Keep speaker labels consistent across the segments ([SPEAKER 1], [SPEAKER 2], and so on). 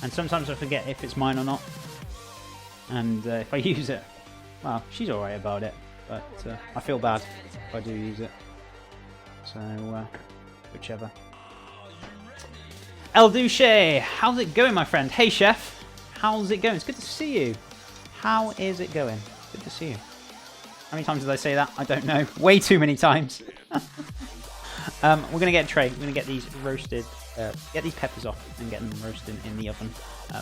[SPEAKER 1] And sometimes I forget if it's mine or not. And if I use it, well, she's alright about it. But I feel bad if I do use it. So, whichever. El Duche, how's it going, my friend? Hey, Chef. How's it going? It's good to see you. How is it going? Good to see you. How many times did I say that? I don't know. Way too many times. We're going to get a tray. We're going to get these roasted, get these peppers off and get them roasted in the oven,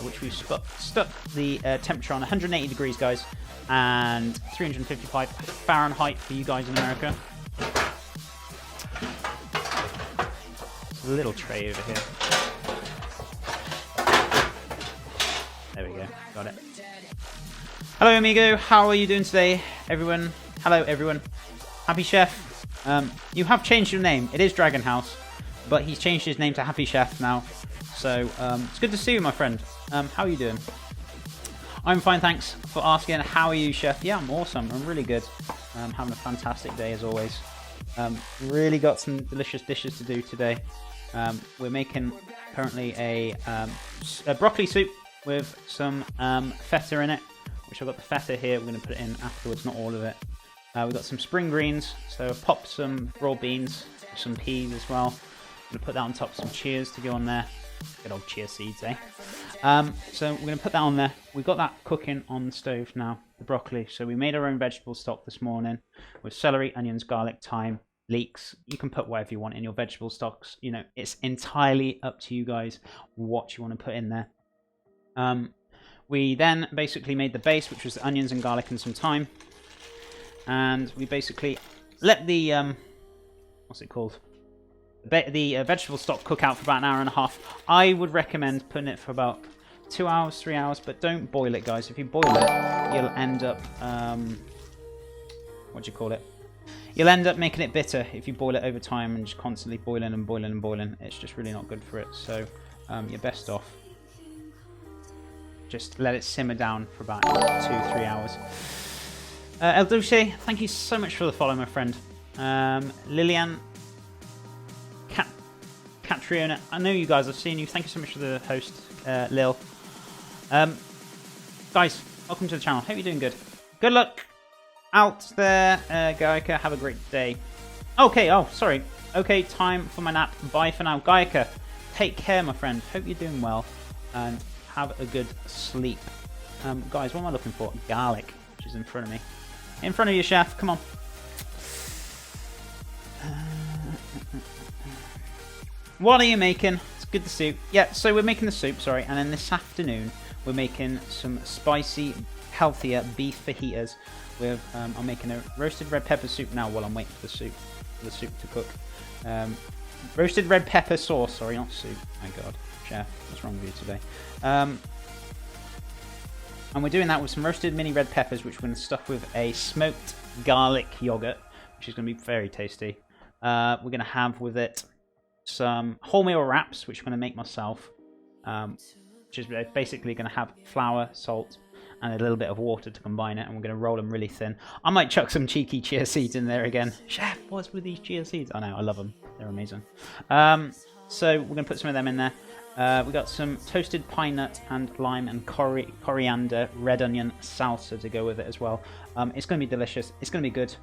[SPEAKER 1] which we've stuck the temperature on 180 degrees, guys, and 355 Fahrenheit for you guys in America. There's a little tray over here. There we go. Got it. Hello, amigo. How are you doing today, everyone? Hello, everyone. Happy Chef. You have changed your name. It is Dragon House, but he's changed his name to Happy Chef now. So it's good to see you, my friend. How are you doing? I'm fine, thanks for asking. How are you, Chef? Yeah, I'm awesome. I'm really good. Having a fantastic day as always. Really got some delicious dishes to do today. We're making currently a broccoli soup with some feta in it, which I've got the feta here. We're going to put it in afterwards, not all of it. We've got some spring greens, so I've popped some raw beans, some peas as well. I'm going to put that on top of some cheers to go on there. Good old chia seeds, eh? So we're going to put that on there. We've got that cooking on the stove now, the broccoli. So we made our own vegetable stock this morning with celery, onions, garlic, thyme, leeks. You can put whatever you want in your vegetable stocks. You know, it's entirely up to you guys what you want to put in there. We then basically made the base, which was the onions and garlic and some thyme. And we basically let the, what's it called? The vegetable stock cook out for about an hour and a half. I would recommend putting it for about 2 hours, 3 hours, but don't boil it, guys. If you boil it, you'll end up, what do you call it? You'll end up making it bitter if you boil it over time and just constantly boiling and boiling and boiling. It's just really not good for it. So you're best off just let it simmer down for about 2-3 hours. El Dulce, thank you so much for the follow, my friend. Lillian, Catriona, I know you guys, I've seen you. Thank you so much for the host, Lil. Guys, welcome to the channel. Hope you're doing good. Good luck out there, Gaika. Have a great day. Okay, oh, sorry. Okay, time for my nap. Bye for now. Gaika, take care, my friend. Hope you're doing well. And have a good sleep. Guys, what am I looking for? Garlic, which is in front of me. In front of you, Chef. Come on. What are you making? It's good to see you. Yeah, so we're making the soup, sorry. And then this afternoon, we're making some spicy, healthier beef fajitas. With I'm making a roasted red pepper soup now while I'm waiting for the soup to cook. Roasted red pepper sauce. Sorry, not soup. My God, Chef, what's wrong with you today? And we're doing that with some roasted mini red peppers, which we're going to stuff with a smoked garlic yogurt, which is going to be very tasty. We're going to have with it some wholemeal wraps, which I'm going to make myself, which is basically going to have flour, salt, and a little bit of water to combine it, and we're going to roll them really thin. I might chuck some cheeky chia seeds in there again. Chef, what's with these chia seeds? I know, I love them. They're amazing. So we're going to put some of them in there. We got some toasted pine nut and lime and coriander red onion salsa to go with it as well. It's going to be delicious. It's going to be good.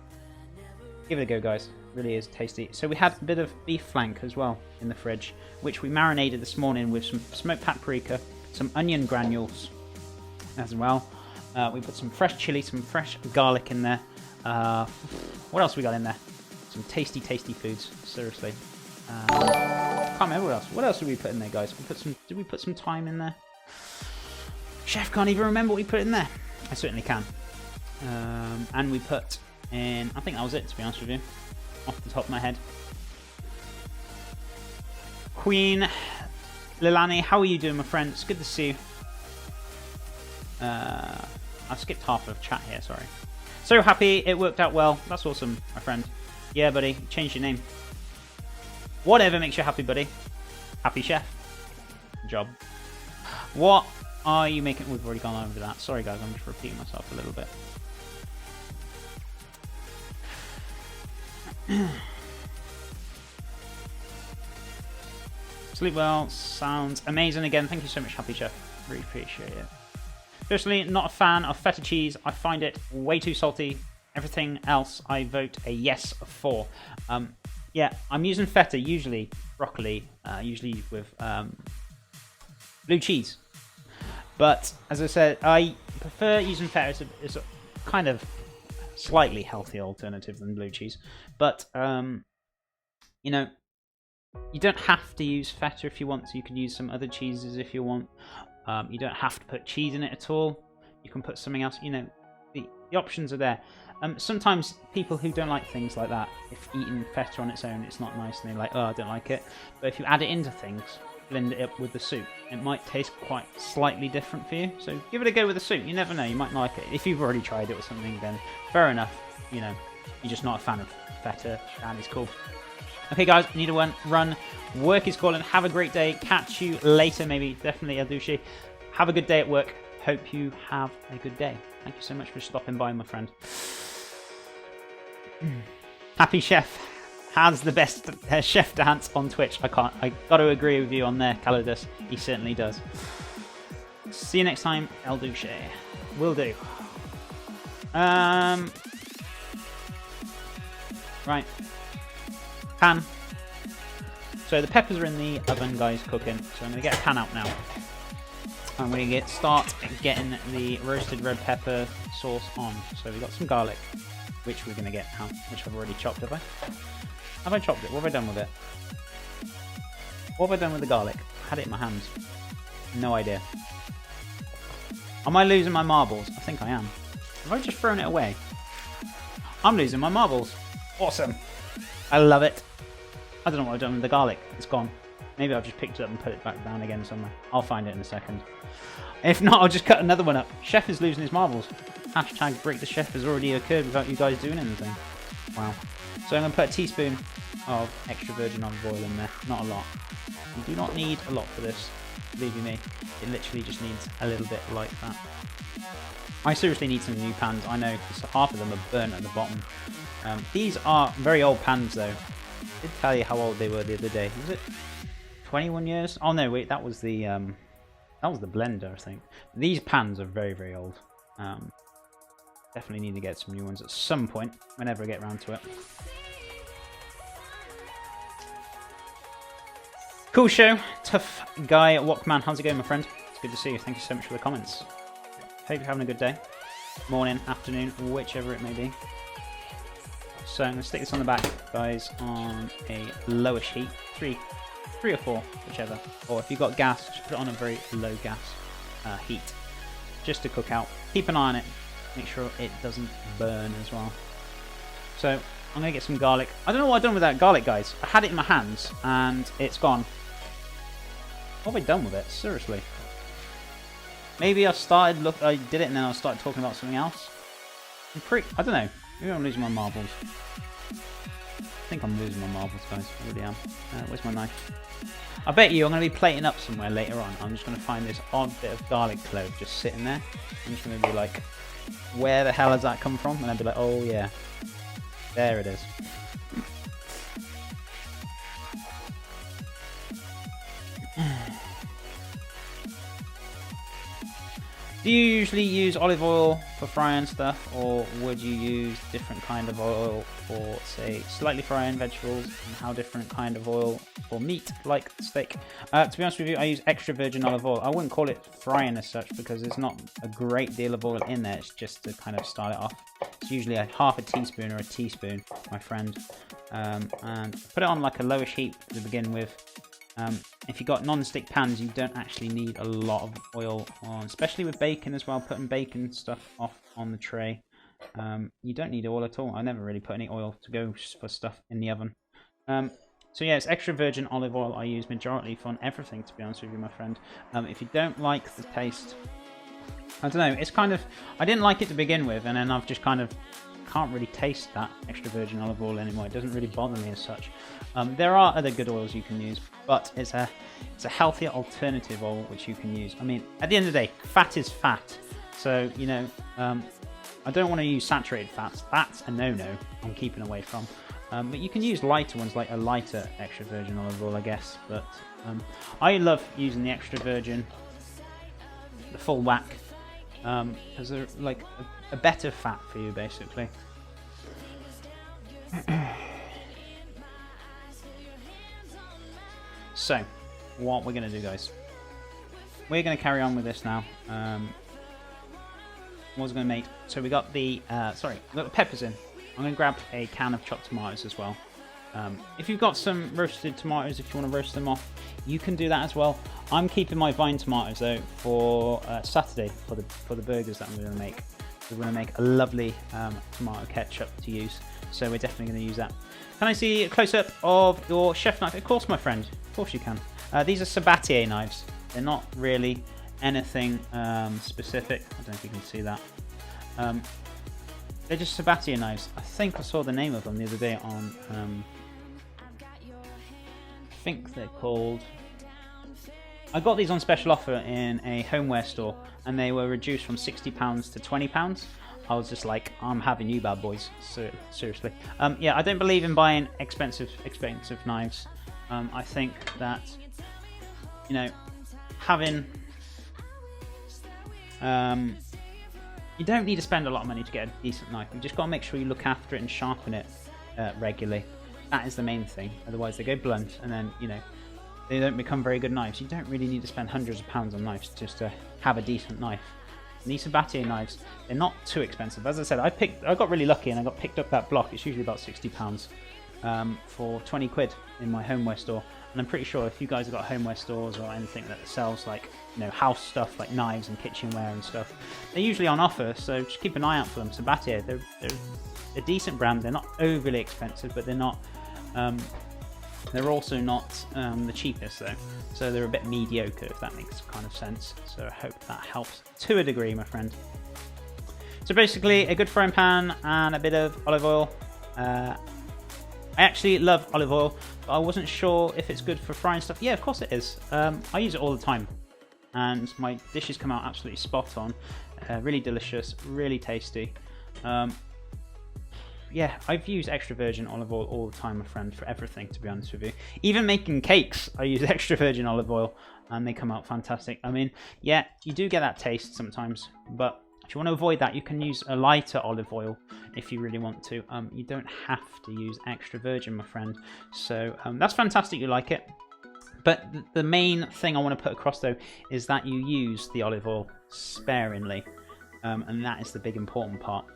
[SPEAKER 1] Give it a go, guys. It really is tasty. So we had a bit of beef flank as well in the fridge, which we marinated this morning with some smoked paprika, some onion granules as well. We put some fresh chili, some fresh garlic in there. What else we got in there? Some tasty, tasty foods. Seriously. Can't remember what else. What else did we put in there, guys? Did we put some thyme in there? Chef can't even remember what we put in there. I certainly can. And we put in, I think that was it, to be honest with you, off the top of my head. Queen Lilani, how are you doing, my friend? It's good to see you. I skipped half of chat here, sorry. So happy it worked out well. That's awesome, my friend. Yeah, buddy, change your name. Whatever makes you happy, buddy. Happy Chef. Good job. What are you making? We've already gone over that. Sorry, guys. I'm just repeating myself a little bit. Sleep well. Sounds amazing again. Thank you so much, Happy Chef. Really appreciate it. Personally, not a fan of feta cheese. I find it way too salty. Everything else, I vote a yes for. Yeah, I'm using feta, usually broccoli, usually with blue cheese. But as I said, I prefer using feta. It's a kind of slightly healthier alternative than blue cheese. But you know, you don't have to use feta if you want to. You can use some other cheeses if you want. You don't have to put cheese in it at all. You can put something else. You know, the options are there. Sometimes people who don't like things like that, if eating feta on its own, it's not nice, and they're like, oh, I don't like it. But if you add it into things, blend it up with the soup, it might taste quite slightly different for you. So give it a go with the soup. You never know, you might like it. If you've already tried it or something, then fair enough. You know, you're just not a fan of feta. That is cool. Okay, guys, need to run. Work is calling. Have a great day. Catch you later, maybe. Definitely, Eldushi. Have a good day at work. Hope you have a good day. Thank you so much for stopping by, my friend. Happy Chef has the best chef dance on Twitch. I got to agree with you on there, Calidus. He certainly does. See you next time, Eldushi. Will do. Right. Pan. So the peppers are in the oven, guys, cooking. So I'm going to get a pan out now. I'm going to start getting the roasted red pepper sauce on. So we've got some garlic, which we're going to get out, which I've already chopped, have I? Have I chopped it? What have I done with it? What have I done with the garlic? I had it in my hands. No idea. Am I losing my marbles? I think I am. Have I just thrown it away? I'm losing my marbles. Awesome. I love it. I don't know what I've done with the garlic. It's gone. Maybe I've just picked it up and put it back down again somewhere. I'll find it in a second. If not, I'll just cut another one up. Chef is losing his marbles. Hashtag break the chef has already occurred without you guys doing anything. Wow. So I'm going to put a teaspoon of extra virgin olive oil in there. Not a lot. You do not need a lot for this. Believe you me. It literally just needs a little bit like that. I seriously need some new pans. I know, because half of them are burnt at the bottom. These are very old pans, though. I did tell you how old they were the other day. Was it 21 years? Oh no, wait, that was the blender, I think. These pans are very, very old. Definitely need to get some new ones at some point, whenever I get around to it. Cool show. Tough guy Walkman. How's it going, my friend? It's good to see you. Thank you so much for the comments. Hope you're having a good day. Morning, afternoon, whichever it may be. So I'm going to stick this on the back, guys, on a lowish heat. Three or four, whichever. Or if you've got gas, just put it on a very low gas heat. Just to cook out. Keep an eye on it. Make sure it doesn't burn as well. So I'm going to get some garlic. I don't know what I've done with that garlic, guys. I had it in my hands and it's gone. What have I done with it? Seriously. Maybe I did it and then I started talking about something else. I don't know. Maybe I'm losing my marbles. I think I'm losing my marbles, guys. I really am. Where's my knife? I bet you I'm going to be plating up somewhere later on. I'm just going to find this odd bit of garlic clove just sitting there. I'm just going to be like, where the hell has that come from? And I'll be like, oh yeah. There it is. Do you usually use olive oil for frying stuff, or would you use different kind of oil for, say, slightly frying vegetables, and how different kind of oil for meat, like steak? To be honest with you, I use extra virgin olive oil. I wouldn't call it frying as such because there's not a great deal of oil in there. It's just to kind of start it off. It's usually half a teaspoon or a teaspoon, my friend, and put it on like a lowish heat to begin with. If you've got non-stick pans, you don't actually need a lot of oil on, especially with bacon as well. Putting bacon stuff off on the tray, you don't need oil at all. I never really put any oil to go for stuff in the oven. So yeah, it's extra virgin olive oil I use majority on everything, to be honest with you, my friend. If you don't like the taste, I don't know, it's kind of, I didn't like it to begin with, and then I've just kind of can't really taste that extra virgin olive oil anymore. It doesn't really bother me as such. There are other good oils you can use, but it's a healthier alternative oil which you can use. I mean, at the end of the day, fat is fat. So, you know, I don't want to use saturated fats. That's a no-no I'm keeping away from. But you can use lighter ones, like a lighter extra virgin olive oil, I guess. But I love using the extra virgin, the full whack, as like a better fat for you, basically. So, what we're going to do, guys, we're going to carry on with this now. What was going to make? So we got the peppers in. I'm going to grab a can of chopped tomatoes as well. If you've got some roasted tomatoes, if you want to roast them off, you can do that as well. I'm keeping my vine tomatoes though for Saturday for the burgers that I'm going to make. We're going to make a lovely tomato ketchup to use, so we're definitely going to use that. Can I see a close-up of your chef knife? Of course, my friend. Of course you can. These are Sabatier knives. They're not really anything specific. I don't know if you can see that. They're just Sabatier knives. I think I saw the name of them the other day on... I think they're called... I got these on special offer in a homeware store, and they were reduced from £60 to £20. I was just like, I'm having you bad boys. So, seriously. Yeah, I don't believe in buying expensive knives. I think that, you know, having... you don't need to spend a lot of money to get a decent knife. You just got to make sure you look after it and sharpen it regularly. That is the main thing. Otherwise they go blunt and then, you know, they don't become very good knives. You don't really need to spend hundreds of pounds on knives just to have a decent knife. And these Sabatier knives, they're not too expensive. As I said, I got really lucky and I got picked up that block. It's usually about £60 for 20 quid in my homeware store. And I'm pretty sure if you guys have got homeware stores or anything that sells, like, you know, house stuff like knives and kitchenware and stuff, they're usually on offer, so just keep an eye out for them. Sabatier, they're a decent brand. They're not overly expensive, but they're not they're also not the cheapest though, so they're a bit mediocre, if that makes kind of sense. So I hope that helps to a degree, my friend. So basically a good frying pan and a bit of olive oil. I actually love olive oil, but I wasn't sure if it's good for frying stuff. Yeah, of course it is. I use it all the time, and my dishes come out absolutely spot on. Really delicious, really tasty. Yeah, I've used extra virgin olive oil all the time, my friend, for everything, to be honest with you. Even making cakes, I use extra virgin olive oil, and they come out fantastic. I mean, yeah, you do get that taste sometimes, but if you want to avoid that, you can use a lighter olive oil if you really want to. You don't have to use extra virgin, my friend. So that's fantastic you like it. But the main thing I want to put across, though, is that you use the olive oil sparingly. And that is the big important part.